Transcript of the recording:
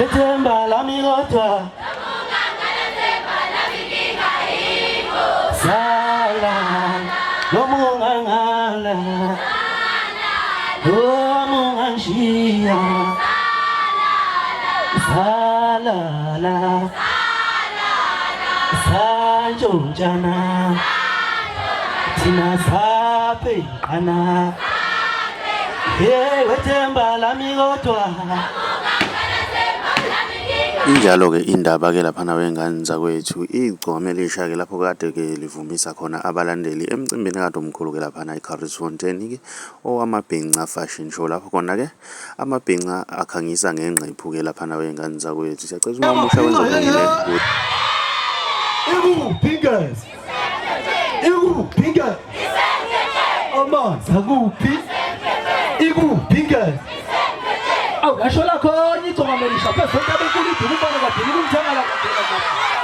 wethemba lami kodwa sala lomungangala lomungangishiya salala santshontshana thina sapheqana wethemba lami kodwa. Injalo-ke indaba-ke laphana wey'ngane zakwethu igcome elisha-ke lapho kade-ke livumisa khona abalandeli emcimbini kade omkhulu-ke laphana eCurriesfontein-ke owamabhinca fashion show lapho khona-ke amabhinca akhangisa ngenqephu-ke laphana wey'ngane zakwethu. Siyacela umusha wenzekile Ikuphi Ikuphi amanzi akuphi Ikuphi awu ngasho lakho igcoma melisha phezulu abekulu iduku ubona kadini kumthangala kadini.